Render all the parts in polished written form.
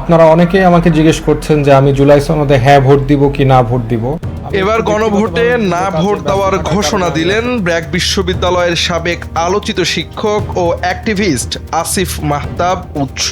আপনারা অনেকেই আমাকে জিজ্ঞেস করছেন যে আমি জুলাই সনদে হ্যাঁ ভোট দিব কি না ভোট দিব। এবার গণভোটে না ভোট দেওয়ার ঘোষণা দিলেন ব্র্যাক বিশ্ববিদ্যালয়ের সাবেক আলোচিত শিক্ষক ও অ্যাক্টিভিস্ট আসিফ মাহতাব উৎস।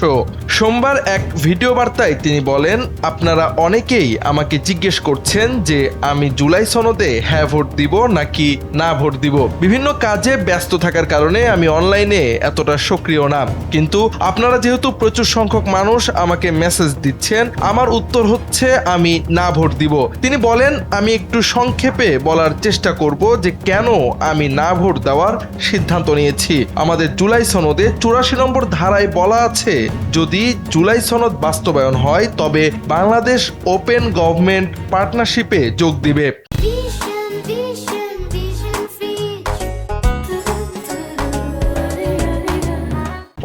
সোমবার এক ভিডিও বার্তায় তিনি বলেন, আপনারা অনেকেই আমাকে জিজ্ঞেস করছেন যে আমি জুলাই সনদে হ্যাঁ ভোট দিব নাকি না ভোট দিব। বিভিন্ন কাজে ব্যস্ত থাকার কারণে আমি অনলাইনে এতটা সক্রিয় না, কিন্তু আপনারা যেহেতু প্রচুর সংখ্যক মানুষ আমাকে মেসেজ দিচ্ছেন, আমার উত্তর হচ্ছে আমি না ভোট দিব। তিনি বলেন, আমি একটু সংক্ষেপে বলার চেষ্টা করব যে কেন আমি না ভোট দেওয়ার সিদ্ধান্ত নিয়েছি। আমাদের জুলাই সনদে 84 নম্বর ধারায় বলা আছে, যদি জুলাই সনদ বাস্তবায়ন হয় তবে বাংলাদেশ ওপেন গভর্নমেন্ট পার্টনারশিপে যোগ দিবে।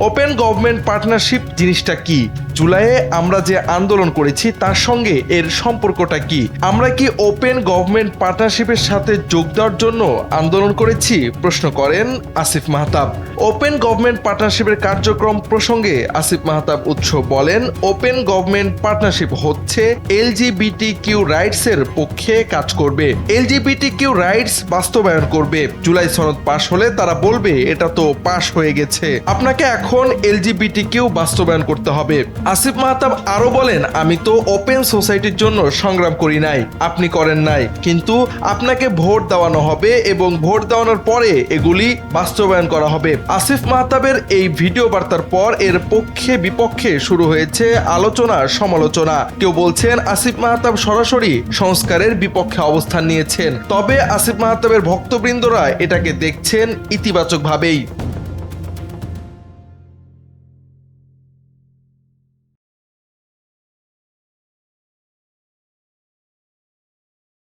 ওপেন গভর্নমেন্ট পার্টনারশিপ জিনিসটা কি? জুলাইয়ে আমরা যে আন্দোলন করেছি তার সঙ্গে এর সম্পর্কটা কি? আমরা কি ওপেন গভর্নমেন্ট পার্টনারশিপের সাথে যোগ দেওয়ার জন্য আন্দোলন করেছি? প্রশ্ন করেন আসিফ মাহতাব। ওপেন গভর্নমেন্ট পার্টনারশিপের কার্যক্রম প্রসঙ্গে আসিফ মাহতাব উৎস বলেন, ওপেন গভর্নমেন্ট পার্টনারশিপ হচ্ছে LGBTQ রাইটস এর পক্ষে কাজ করবে, LGBTQ রাইটস বাস্তবায়ন করবে। জুলাই সনদ পাশ হলে তারা বলবে এটা তো পাশ হয়ে গেছে, আপনাকে এখন LGBTQ বাস্তবায়ন করতে হবে। আসিফ মাহতাব আরো বলেন, আমি তো ওপেন সোসাইটির জন্য সংগ্রাম করি নাই, আপনি করেন নাই, কিন্তু আপনাকে ভোট দেওয়ানো হবে এবং ভোট দেওয়ানোর পরে এগুলি বাস্তবায়ন করা হবে। আসিফ মাহতাবের এই ভিডিও বার্তার পর এর পক্ষে বিপক্ষে শুরু হয়েছে আলোচনা সমালোচনা। কেউ বলছেন আসিফ মাহতাব সরাসরি সংস্কারের বিপক্ষে অবস্থান নিয়েছেন, তবে আসিফ মাহতাবের ভক্তবৃন্দরা এটাকে দেখছেন ইতিবাচকভাবেই।